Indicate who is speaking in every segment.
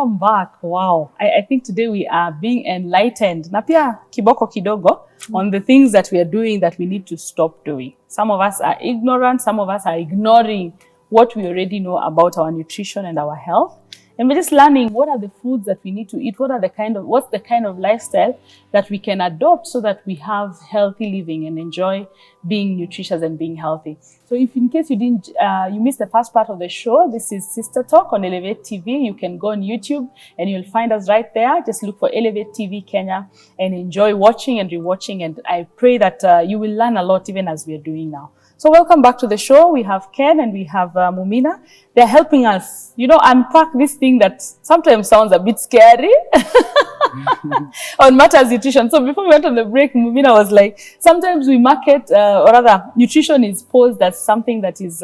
Speaker 1: welcome back. Wow. I think today we are being enlightened. Na pia kiboko kidogo on the things that we are doing that we need to stop doing. Some of us are ignorant. Some of us are ignoring what we already know about our nutrition and our health. And we're just learning what are the foods that we need to eat, what's the kind of lifestyle that we can adopt so that we have healthy living and enjoy being nutritious and being healthy. So if in case you missed the first part of the show, this is SISTA Talk on Elevate TV. You can go on YouTube and you'll find us right there. Just look for Elevate TV Kenya and enjoy watching and rewatching. And I pray that you will learn a lot even as we are doing now. So welcome back to the show. We have Ken and we have Mumina. They're helping us, unpack this thing that sometimes sounds a bit scary on matters nutrition. So before we went on the break, Mumina was like, sometimes we market, or rather, nutrition is posed as something that is,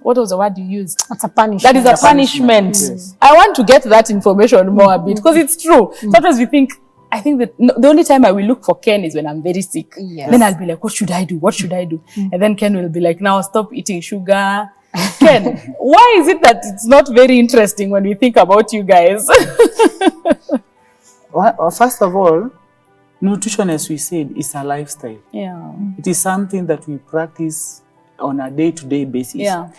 Speaker 1: what was the word you used?
Speaker 2: It's a punishment.
Speaker 1: That is a punishment. Yes. I want to get that information more a bit because it's true. Sometimes we think, I think that the only time I will look for Ken is when I'm very sick. Yes. Then I'll be like, what should I do? What should I do? And then Ken will be like, now stop eating sugar. Ken, why is it that it's not very interesting when we think about you guys?
Speaker 3: Well, first of all, nutrition, as we said, is a lifestyle.
Speaker 1: Yeah.
Speaker 3: It is something that we practice on a day-to-day basis.
Speaker 1: Yeah.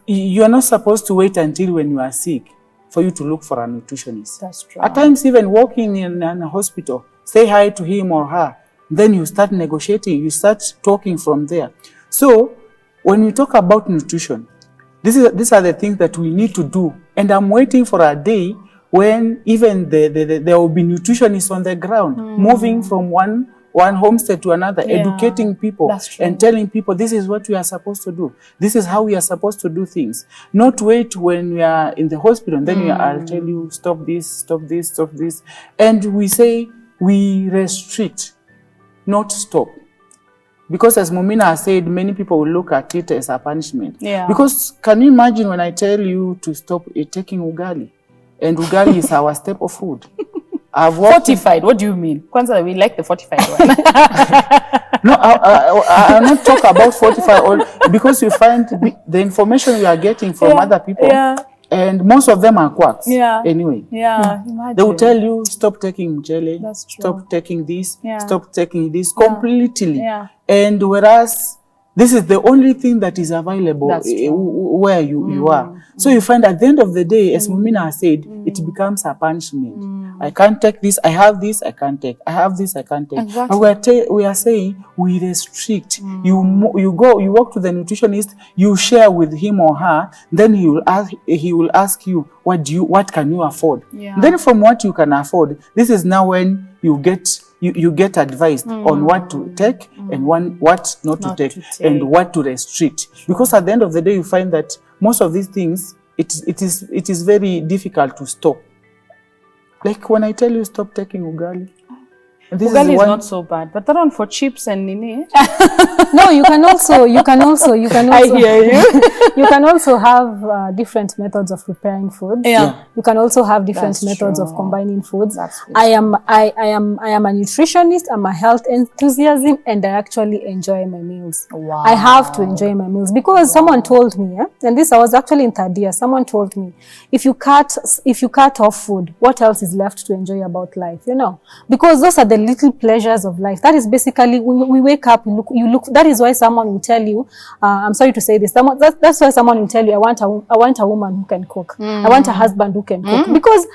Speaker 3: You are not supposed to wait until when you are sick for you to look for a nutritionist.
Speaker 1: That's true.
Speaker 3: At times, even walking in a hospital, say hi to him or her, then you start negotiating, you start talking from there. So, when we talk about nutrition, these are the things that we need to do. And I'm waiting for a day when even there will be nutritionists on the ground, moving from one homestead to another, educating people and telling people this is what we are supposed to do. This is how we are supposed to do things. Not wait when we are in the hospital and then I'll tell you, stop this, stop this, stop this. And we say we restrict, not stop. Because as Mumina has said, many people will look at it as a punishment.
Speaker 1: Yeah.
Speaker 3: Because can you imagine when I tell you to stop taking ugali? And ugali is our staple food.
Speaker 1: Fortified, what do you mean? Kwanza, we like the fortified one.
Speaker 3: No, I'll not talk about fortified because you find the information we are getting from other people, and most of them are quacks. Anyway, they will tell you, stop taking mchele, stop taking this, stop taking this completely. And whereas this is the only thing that is available where you are. So you find at the end of the day, as Mumina has said, it becomes a punishment. I can't take this, I have this, I can't take. I have this, I can't take.
Speaker 1: Exactly.
Speaker 3: But we are saying we restrict. You walk to the nutritionist, you share with him or her, then he will ask you, what can you afford? Then from what you can afford, this is now when you get advised on what to take and what not to take and what to restrict. Because at the end of the day, you find that most of these things, it is very difficult to stop. Like when I tell you stop taking ugali.
Speaker 1: Ugali is not so bad, but that one for chips and nini.
Speaker 2: No, you can also.
Speaker 1: I hear you.
Speaker 2: You can also have different methods of preparing foods. You can also have different methods of combining foods. I am a nutritionist. I'm a health enthusiast, and I actually enjoy my meals.
Speaker 1: Wow.
Speaker 2: I have to enjoy my meals because someone told me, and I was actually in third year. Someone told me, if you cut off food, what else is left to enjoy about life? Because those are the little pleasures of life. That is basically, we wake up, you look. That is why someone will tell you, I'm sorry to say this, that's why someone will tell you, I want a woman who can cook. I want a husband who can cook. Because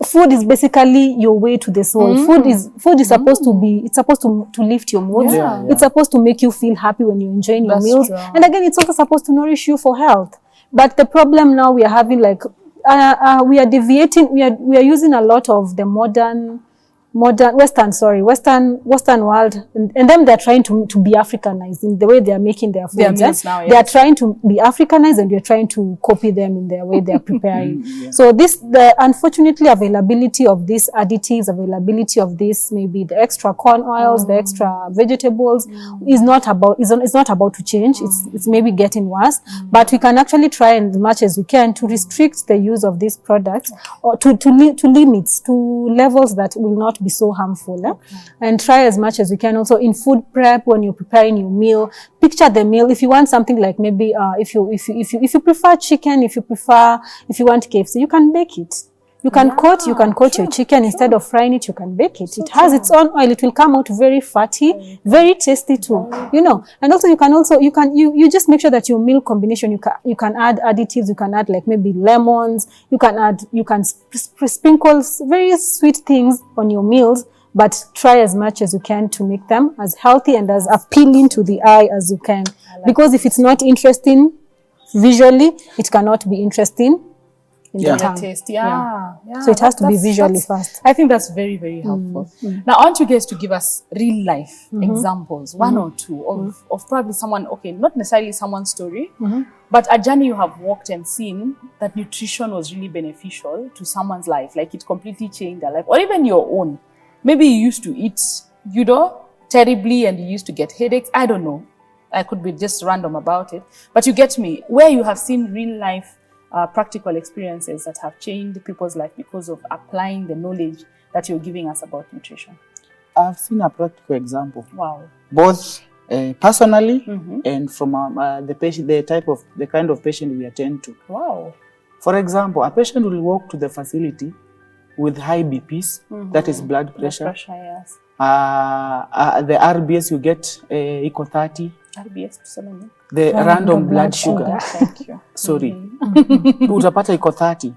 Speaker 2: food is basically your way to the soul. Food is supposed to be, it's supposed to lift your moods. It's supposed to make you feel happy when you're enjoying your meals. True. And again, it's also supposed to nourish you for health. But the problem now we are having, like, we are deviating, we are using a lot of the Western world, and then they're trying to be Africanized in the way they are making their foods. They are trying to be Africanized, and we're trying to copy them in their way they are preparing. So unfortunately, availability of these additives, availability of this, maybe the extra corn oils, the extra vegetables, is not about to change. It's maybe getting worse. But we can actually try as much as we can to restrict the use of these products, or to limits, to levels that will not be so harmful, and try as much as we can. Also in food prep, when you're preparing your meal, picture the meal. If you want something like maybe if you prefer chicken, if you want KFC, you can bake it. You can coat your chicken. Instead of frying it, you can bake it. It has its own oil. It will come out very fatty, very tasty too. You know, and also you just make sure that your meal combination, you can add additives. You can add like maybe lemons. You can sprinkle very sweet things on your meals, but try as much as you can to make them as healthy and as appealing to the eye as you can. Because if it's not interesting visually, it cannot be interesting in the tongue.
Speaker 1: Taste.
Speaker 2: So it has to be visually first.
Speaker 1: I think that's very, very helpful. Now, I want you guys to give us real life examples, one or two, of probably someone, okay, not necessarily someone's story, but a journey you have walked and seen that nutrition was really beneficial to someone's life, like it completely changed their life, or even your own. Maybe you used to eat, terribly and you used to get headaches. I don't know. I could be just random about it. But you get me, where you have seen real life practical experiences that have changed people's life because of applying the knowledge that you're giving us about nutrition.
Speaker 3: I've seen a practical example.
Speaker 1: Wow.
Speaker 3: Both personally and from the kind of patient we attend to.
Speaker 1: Wow.
Speaker 3: For example, a patient will walk to the facility with high BPs, that is blood pressure.
Speaker 1: Blood pressure, yes.
Speaker 3: The RBS, you get equal 30.
Speaker 1: RBS,
Speaker 3: the random blood sugar.
Speaker 1: Thank you.
Speaker 3: Sorry. Utapata iko 30.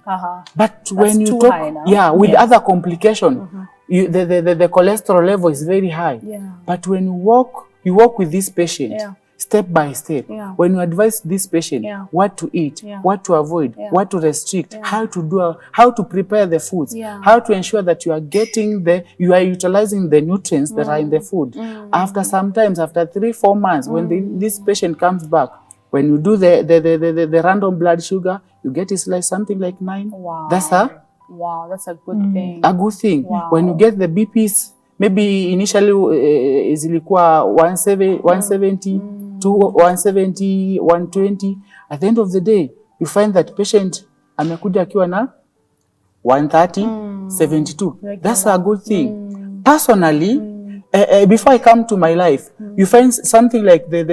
Speaker 3: But when
Speaker 1: That's
Speaker 3: you
Speaker 1: too
Speaker 3: talk,
Speaker 1: high now.
Speaker 3: with other complication, the cholesterol level is very high. But when you walk with this patient, step by step. When you advise this patient what to eat, what to avoid, what to restrict, how to prepare the foods, how to ensure that you are utilizing the nutrients that are in the food. After 3-4 months, when this patient comes back, when you do the random blood sugar, you get it like something like 9.
Speaker 1: Wow.
Speaker 3: That's a
Speaker 1: good thing.
Speaker 3: A good thing.
Speaker 1: Wow.
Speaker 3: When you get the BPs, maybe initially zilikuwa 170 to 170, 120. At the end of the day, you find that patient amekuja akiwa na 130, 72. That's a good thing. Personally, before I come to my life, you find something like the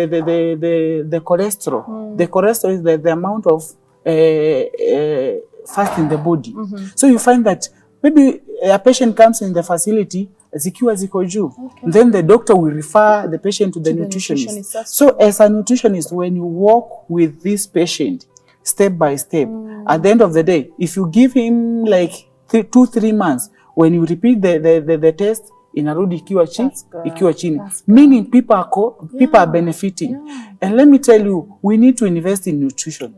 Speaker 3: cholesterol. The cholesterol is the amount of fat in the body. So you find that maybe a patient comes in the facility, zikiwa ziko juu. Then the doctor will refer the patient to the nutritionist. So as a nutritionist, when you walk with this patient step by step, at the end of the day, if you give him like 2-3 months, when you repeat the test, inarudi ikiwa chini. Meaning people are benefiting. And let me tell you, we need to invest in nutrition.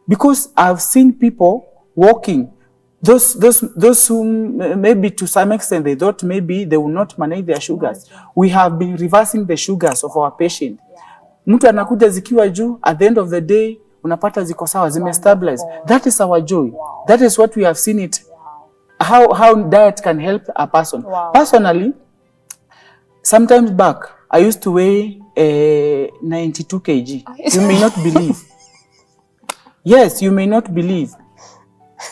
Speaker 3: Because I've seen people walking, those who maybe to some extent they thought maybe they will not manage their sugars. We have been reversing the sugars of our patient. Mtu anakuja zikiwa juu, at the end of the day unapata ziko sawa, zimestabilize. That is our joy. That is what we have seen it. How diet can help a person. Personally, sometimes back I used to weigh 92 kg. You may not believe. Yes, you may not believe.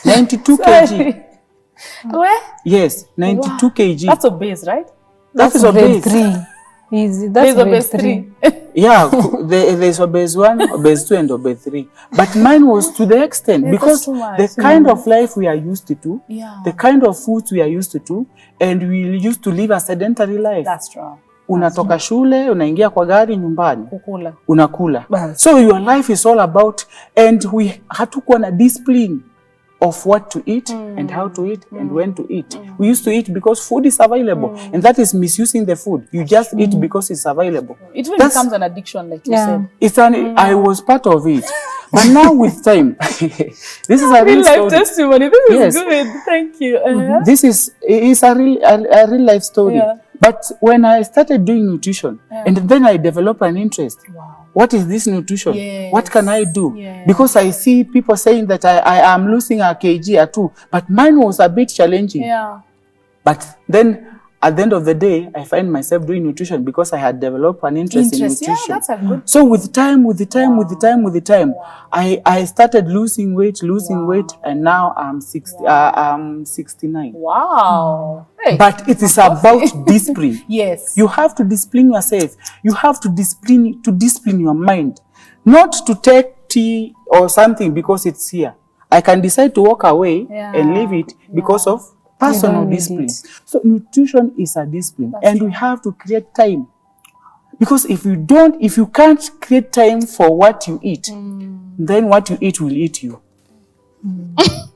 Speaker 3: 92 kg.
Speaker 1: Where?
Speaker 3: Yes, 92 kg.
Speaker 1: That's obese, right?
Speaker 3: That is obese.
Speaker 2: 3. That's obese 3.
Speaker 3: Yeah, there's obese 1, obese 2, and obese 3. But mine was to the extent because the kind of life we are used to, the kind of foods we are used to, and we used to live a sedentary life.
Speaker 1: That's true.
Speaker 3: Unatoka shule, unaingia kwa gari nyumbani, unakula.
Speaker 1: Bas.
Speaker 3: So your life is all about, and we hatukuwa na discipline of what to eat and how to eat and when to eat. We used to eat because food is available, and that is misusing the food. You just eat because it's available.
Speaker 1: It really becomes an addiction, like you said.
Speaker 3: I was part of it. But now with time, this is a real
Speaker 1: life testimony. This is good. Thank you.
Speaker 3: This is a real life story. But when I started doing nutrition, and then I developed an interest. What is this nutrition? What can I do? Because I see people saying that I am losing a kg or 2, but mine was a bit challenging. But then at the end of the day, I find myself doing nutrition because I had developed an interest in nutrition.
Speaker 1: Yeah, that's a good.
Speaker 3: So with time, I started losing weight, and now I'm 69.
Speaker 1: Wow. Hey.
Speaker 3: But it is about discipline.
Speaker 1: Yes.
Speaker 3: You have to discipline yourself. You have to discipline your mind. Not to take tea or something because it's here. I can decide to walk away
Speaker 1: Yeah.
Speaker 3: and leave it because of personal
Speaker 2: don't need
Speaker 3: discipline.
Speaker 2: it.
Speaker 3: So nutrition is a discipline,
Speaker 1: That's
Speaker 3: and we have to create time. Because if you can't create time for what you eat, then what you eat will eat you.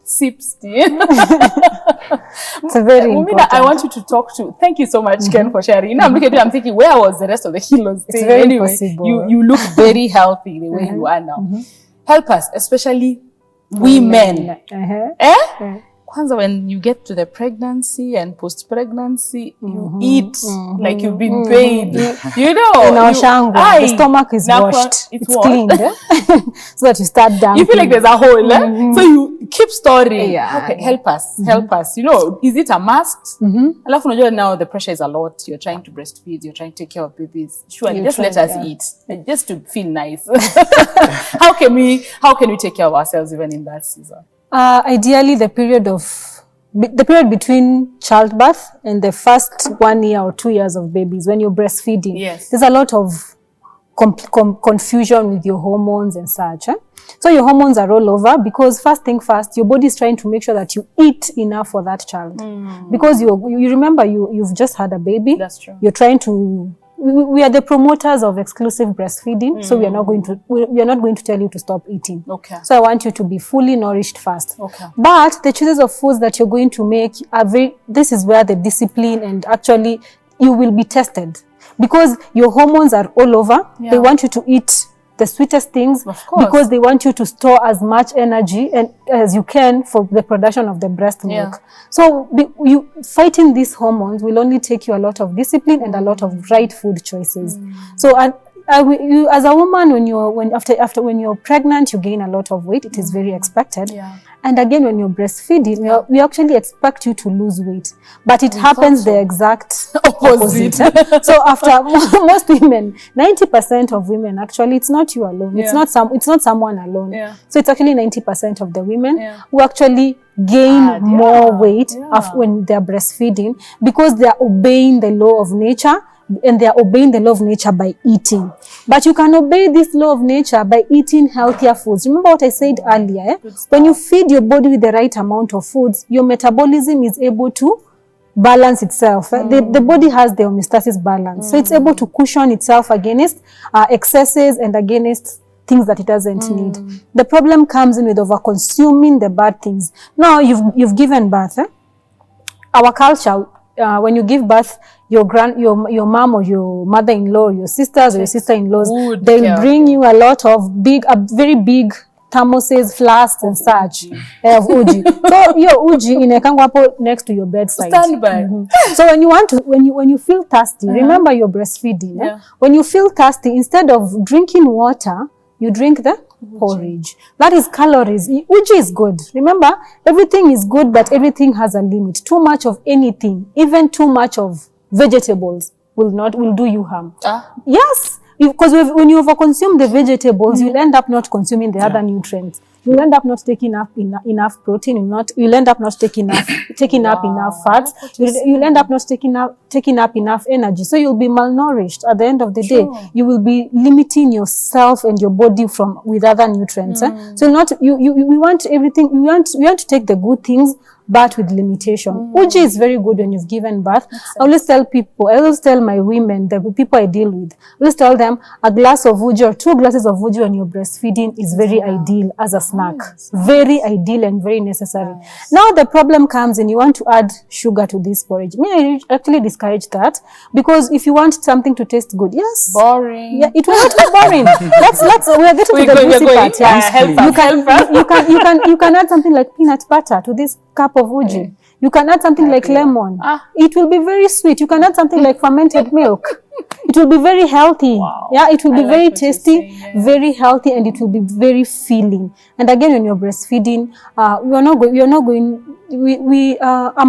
Speaker 1: Sips.
Speaker 2: It's a very
Speaker 1: Mumina,
Speaker 2: important.
Speaker 1: I want you to talk to. Thank you so much, Ken, for sharing. You know, I'm looking at you. I'm thinking, where was the rest of the kilos?
Speaker 2: It's very
Speaker 1: Anyway,
Speaker 2: possible.
Speaker 1: you look very healthy the way you are now. Help us, especially women. Kwanza, when you get to the pregnancy and post-pregnancy, you eat like you've been paid. You know,
Speaker 2: In our shango, the stomach is washed. It's cleaned. So that you start dumping.
Speaker 1: You feel like there's a hole, so you keep storing.
Speaker 2: Yeah.
Speaker 1: Okay, help us. You know, is it a must? Alafu unajua now the pressure is a lot. You're trying to breastfeed, you're trying to take care of babies. Surely,
Speaker 2: You
Speaker 1: just
Speaker 2: try,
Speaker 1: let us
Speaker 2: yeah.
Speaker 1: eat, just to feel nice. How can we take care of ourselves even in that season?
Speaker 2: Ideally, the period between childbirth and the first 1 year or 2 years of babies, when you're breastfeeding,
Speaker 1: Yes.
Speaker 2: there's a lot of confusion with your hormones and such. So your hormones are all over because first thing first, your body is trying to make sure that you eat enough for that child. Because you remember you've just had a baby.
Speaker 1: That's true.
Speaker 2: You're trying to. We are the promoters of exclusive breastfeeding, so we are not going to tell you to stop eating.
Speaker 1: Okay.
Speaker 2: So I want you to be fully nourished first.
Speaker 1: Okay.
Speaker 2: But the choices of foods that you're going to make are this is where the discipline and actually you will be tested because your hormones are all over.
Speaker 1: Yeah.
Speaker 2: They want you to eat the sweetest things
Speaker 1: Of course.
Speaker 2: because they want you to store as much energy as you can for the production of the breast milk.
Speaker 1: Yeah.
Speaker 2: So you fighting these hormones will only take you a lot of discipline and a lot of right food choices. So you, as a woman, when you're pregnant, you gain a lot of weight. It is very expected.
Speaker 1: Yeah.
Speaker 2: And again, when you're breastfeeding, we actually expect you to lose weight, but it happens the exact opposite. So after most women, 90% of women, actually, it's not you alone.
Speaker 1: Yeah.
Speaker 2: It's not someone alone.
Speaker 1: Yeah.
Speaker 2: So it's actually 90% of the women
Speaker 1: Yeah.
Speaker 2: who actually gain more weight
Speaker 1: Yeah.
Speaker 2: when they're breastfeeding because they are obeying the law of nature. And they are obeying the law of nature by eating. But you can obey this law of nature by eating healthier foods. Remember what I said earlier? When you feed your body with the right amount of foods, your metabolism is able to balance itself. The body has the homeostasis balance. So it's able to cushion itself against excesses and against things that it doesn't need. The problem comes in with over-consuming the bad things. Now you've given birth. Our culture, when you give birth, your mom or your mother-in-law, your sisters or your sister-in-laws, they'll bring you a lot of very big thermoses, flasks and such of uji. So your uji inekangwa hapo next to your bedside.
Speaker 1: Standby.
Speaker 2: So when you feel thirsty, remember you're breastfeeding.
Speaker 1: Yeah.
Speaker 2: When you feel thirsty, instead of drinking water, you drink the porridge. That is calories. Uji is good. Remember, everything is good, but everything has a limit. Too much of anything, even too much of vegetables will do you harm. Yes, because when you overconsume the vegetables, you'll end up not consuming the other nutrients. You'll end up not taking up enough protein. You'll end up not taking up enough fats. You'll end up not taking up enough energy. So you'll be malnourished. At the end of the day, you will be limiting yourself and your body with other nutrients. So we want everything. We want to take the good things, but with limitation. Uji is very good when you've given birth. I always tell my women, the people I deal with, I always tell them a glass of uji or 2 glasses of uji when you're breastfeeding is very ideal as a snack. Very ideal and very necessary. Now the problem comes in you want to add sugar to this porridge. I actually discourage that because if you want something to taste good, yes.
Speaker 1: Boring.
Speaker 2: Yeah, it will not be boring. We are getting to the juicy part. Yeah. You can add something like peanut butter to this cup of uji. You can add something like lemon. It will be very sweet. You can add something like fermented milk. It will be very healthy. Wow. Yeah, it will be very tasty, very healthy, and it will be very filling. And again, when you're breastfeeding, I'm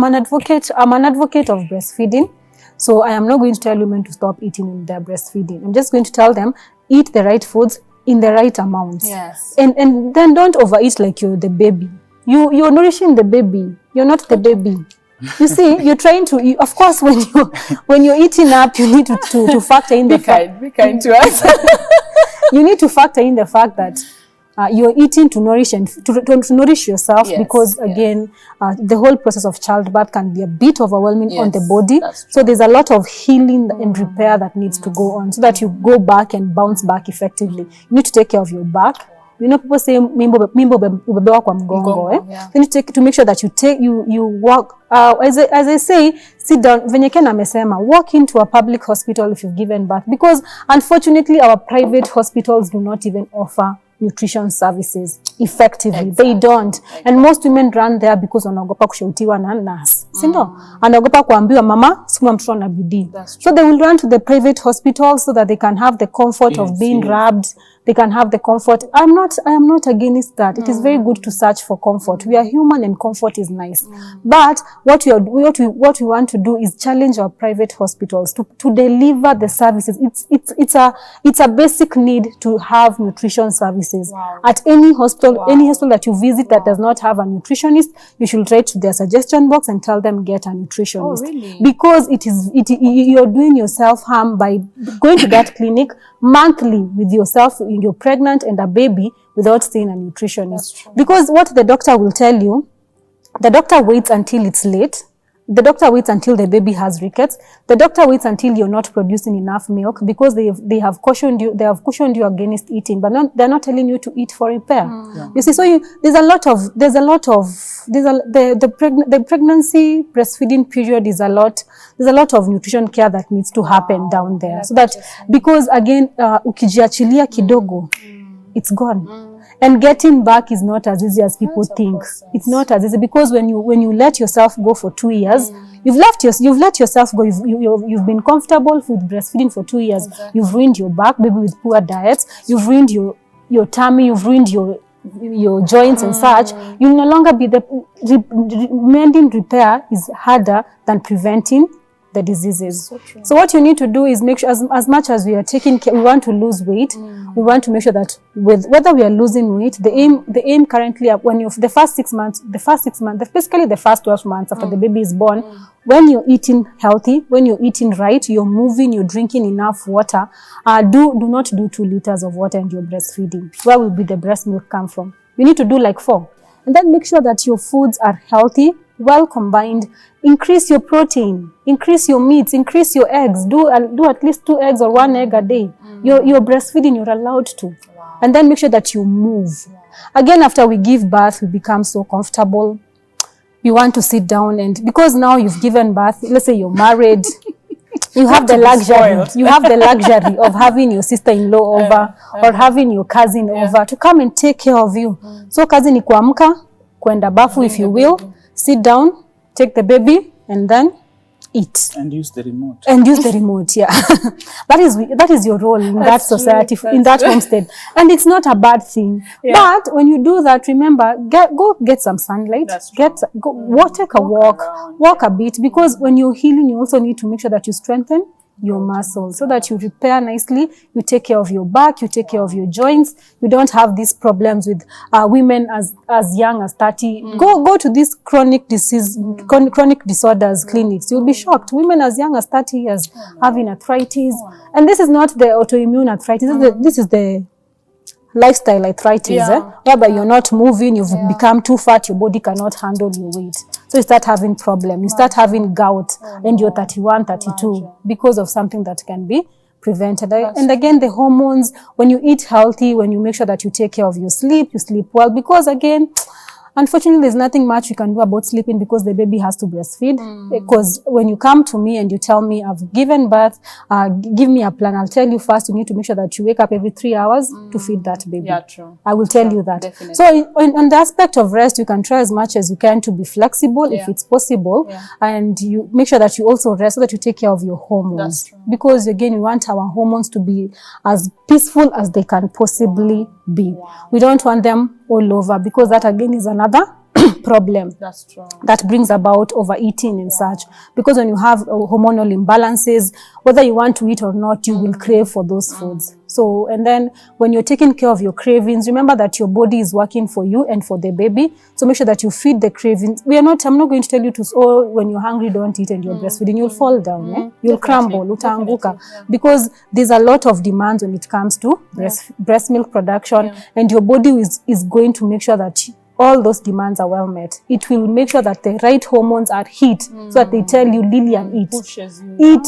Speaker 2: an advocate of breastfeeding. So I am not going to tell women to stop eating in their breastfeeding. I'm just going to tell them, eat the right foods in the right amounts.
Speaker 1: Yes.
Speaker 2: And then don't overeat like you're the baby. You're nourishing the baby. You're not the baby. You see, you're trying to. Of course, when you're eating up, you need to factor in the fact.
Speaker 1: Be kind to us.
Speaker 2: You need to factor in the fact that you're eating to nourish and to nourish yourself,
Speaker 1: Yes,
Speaker 2: because
Speaker 1: yes.
Speaker 2: again, the whole process of childbirth can be a bit overwhelming on the
Speaker 1: Yes,
Speaker 2: body.
Speaker 1: that's
Speaker 2: So there's a lot of healing and repair that needs to go on, so that you go back and bounce back effectively. You need to take care of your back. You know, people say mimbo ubebewa kwa mgongo,
Speaker 1: yeah.
Speaker 2: Then you take to make sure that you walk. As I say, sit down. Venye Ken amesema, walk into a public hospital if you've given birth, because unfortunately our private hospitals do not even offer nutrition services effectively.
Speaker 1: Exactly.
Speaker 2: They don't. And most women run there because wanaogopa kushautiwa na nurse. Sindo? Anaogopa kuambiwa mama, sukuma mtoto na bidii. So they will run to the private hospitals so that they can have the comfort of being rubbed. They can have the comfort. I am not against that. It is very good to search for comfort. We are human and comfort is nice. But what we want to do is challenge our private hospitals to deliver the services. It's a basic need to have nutrition services.
Speaker 1: Wow.
Speaker 2: At any hospital,
Speaker 1: Wow.
Speaker 2: any hospital that you visit that does not have a nutritionist, you should write to their suggestion box and tell them get a nutritionist.
Speaker 1: Oh, really?
Speaker 2: Because you're doing yourself harm by going to that clinic monthly with yourself, you're pregnant and a baby, without seeing a nutritionist. Because what the doctor will tell you, the doctor waits until it's late. The doctor waits until the baby has rickets. The doctor waits until you're not producing enough milk, because they have cautioned you against eating, but they're not telling you to eat for repair. You see, so the pregnancy breastfeeding period is there's a lot of nutrition care that needs to happen down there. So that, because again, ukijiachilia kidogo, it's gone. And getting back is not as easy as people think. It's not as easy, because when you let yourself go for 2 years, you've let yourself go. You've been comfortable with breastfeeding for 2 years. Exactly. You've ruined your back, maybe with poor diets. You've ruined your tummy. You've ruined your joints and such. You'll no longer be mending repair is harder than preventing the diseases. So what you need to do is make sure, as much as we are taking care, we want to lose weight, we want to make sure that whether we are losing weight, the aim currently, when you the first 6 months, basically the first 12 months after the baby is born, when you're eating healthy, when you're eating right, you're moving, you're drinking enough water, do not do 2 liters of water and you're breastfeeding. Where will be the breast milk come from? You need to do like 4. And then make sure that your foods are healthy, well combined. Increase your protein, increase your meats, increase your eggs. Do at least 2 eggs or 1 egg a day. You're breastfeeding, you're allowed to. Wow. And then make sure that you move. Again, after we give birth, we become so comfortable. You want to sit down, and because now you've given birth, let's say you're married, you have the luxury of having your sister-in-law over or having your cousin over to come and take care of you. So cousin ni kuamka, kwenda bafu if you will, sit down, take the baby, and then eat. And use the remote. Yeah. That is your role in that society, in that homestead. And it's not a bad thing. Yeah. But when you do that, remember, go get some sunlight. Take a walk a bit, because when you're healing, you also need to make sure that you strengthen your muscles so that you repair nicely, you take care of your back, you take care of your joints. You don't have these problems with women as young as 30. Go to these chronic disorders clinics. You'll be shocked. Women as young as 30 years having arthritis. And this is not the autoimmune arthritis. This is the lifestyle arthritis, whereby you're not moving, you've become too fat, your body cannot handle your weight. So you start having problems, you start having gout, and you're 31, 32, because of something that can be prevented. And again, the hormones, when you eat healthy, when you make sure that you take care of your sleep, you sleep well, because again, unfortunately, there's nothing much you can do about sleeping, because the baby has to breastfeed. Because when you come to me and you tell me I've given birth, give me a plan. I'll tell you first, you need to make sure that you wake up every 3 hours to feed that baby. Yeah, true. I will tell you that. Definitely. So on the aspect of rest, you can try as much as you can to be flexible if it's possible. And you make sure that you also rest so that you take care of your hormones. Because again, we want our hormones to be as peaceful as they can possibly be. We don't want them all over, because that again is another problem
Speaker 1: That's true.
Speaker 2: that brings about overeating and such. Because when you have hormonal imbalances, whether you want to eat or not, you will crave for those foods. So, and then when you're taking care of your cravings, remember that your body is working for you and for the baby. So make sure that you feed the cravings. I'm not going to tell you to, oh, when you're hungry, don't eat and you're breastfeeding. You'll fall down. You'll crumble, utaanguka. Because there's a lot of demands when it comes to breast milk production, and your body is going to make sure that all those demands are well met. It will make sure that the right hormones are hit, so that they tell you, Lillian, eat.
Speaker 1: Pushes you.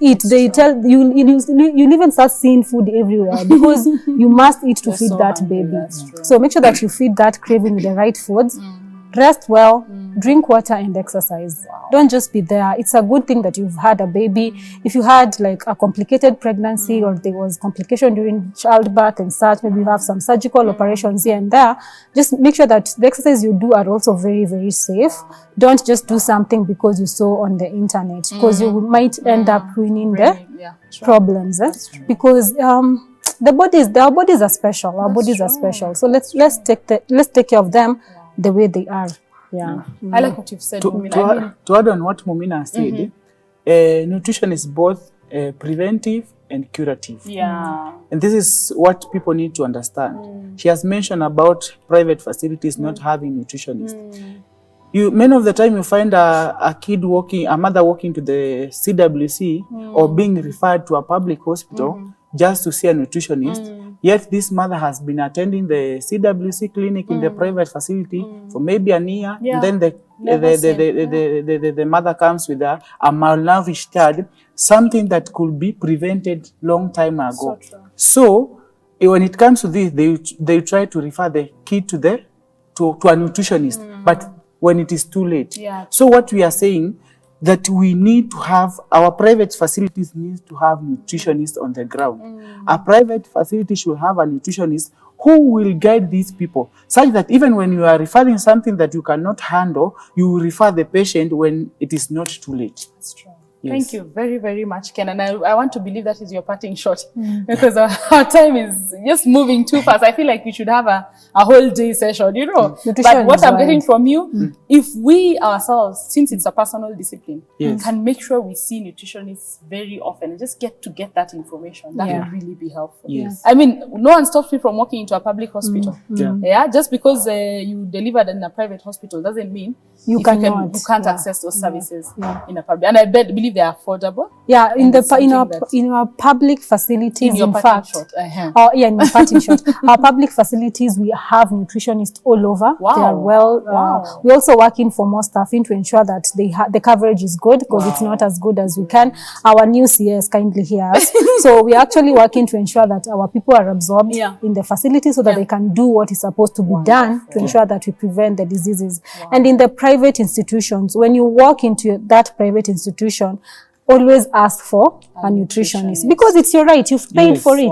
Speaker 2: Eat. They tell you, you'll even start seeing food everywhere because you must eat to feed that baby. So make sure that you feed that craving with the right foods. Rest well, drink water and exercise. Don't just be there. It's a good thing that you've had a baby. If you had like a complicated pregnancy or there was complication during childbirth and such, maybe you have some surgical operations here and there, just make sure that the exercise you do are also very, very safe. Don't just do something because you saw on the internet, because you might end up ruining the problems. Because our bodies are special. Our bodies are special. So let's take care of them the way they are.
Speaker 1: I like what you've said,
Speaker 3: to add on what Mumina said, nutrition is both preventive and curative. And this is what people need to understand. She has mentioned about private facilities not having nutritionists. Many of the time you find a mother walking to the CWC or being referred to a public hospital just to see a nutritionist. Yet this mother has been attending the CWC clinic in the private facility for maybe a year. And then the mother comes with a malnourished child, something that could be prevented long time ago. So when it comes to this, they try to refer the kid to a nutritionist, but when it is too late. So what we are saying, that we need to have, our private facilities need to have nutritionists on the ground. A private facility should have a nutritionist who will guide these people, such that even when you are referring something that you cannot handle, you will refer the patient when it is not too late.
Speaker 1: That's true. Thank you very, very much, Ken. And I want to believe that is your parting shot, because our time is just moving too fast. I feel like we should have a whole day session, you know. But what I'm getting from you, if we ourselves, since it's a personal discipline, can make sure we see nutritionists very often and just get that information, that would really be helpful. I mean, no one stops me from walking into a public hospital. Just because you delivered in a private hospital doesn't mean you can't access those services in a public. And I believe they are affordable.
Speaker 2: In our public facilities, in fact, in my parting shot, our public facilities, we have nutritionists all over. They are we're also working for more staffing to ensure that the coverage is good, because it's not as good as we can. Our new CS kindly hear us. So we're actually working to ensure that our people are absorbed in the facility, so that they can do what is supposed to be done to ensure that we prevent the diseases. And in the private institutions, when you walk into that private institution, always ask for a nutritionist, because it's your right. You've paid for it.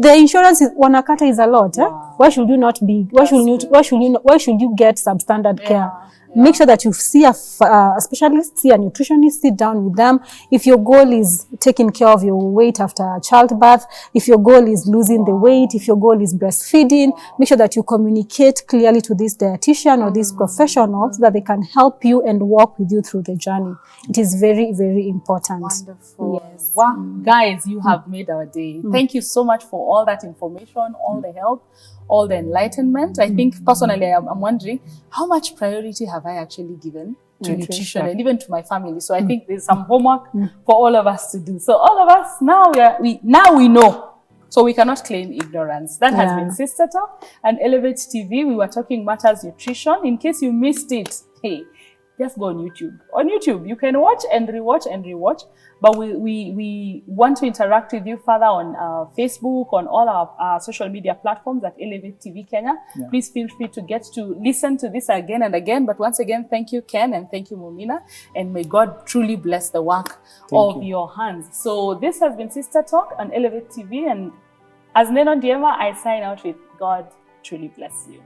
Speaker 2: The insurance wanakata is a lot. Why should you not be? Why should you get substandard care? Make sure that you see a specialist, see a nutritionist, sit down with them. If your goal is taking care of your weight after childbirth, if your goal is losing the weight, if your goal is breastfeeding, make sure that you communicate clearly to this dietitian or this professional, so that they can help you and walk with you through the journey. It is very, very important.
Speaker 1: Wonderful. Yes. Wow. Guys, you have made our day. Thank you so much for all that information, all the help, all the enlightenment. I think personally, I'm wondering, how much priority have I actually given to nutrition and even to my family? So I think there's some homework for all of us to do. So all of us, now we know. So we cannot claim ignorance. That has been SISTA Talk and Elevate TV. We were talking matters nutrition. In case you missed it, hey, just go on YouTube. On YouTube, you can watch and rewatch. But we want to interact with you further on Facebook, on all our social media platforms at Elevate TV Kenya. Please feel free to get to listen to this again and again. But once again, thank you, Ken, and thank you, Mumina. And may God truly bless the work of your hands. So this has been SISTA Talk on Elevate TV. And as Nenoh Ndiema, I sign out with God truly bless you.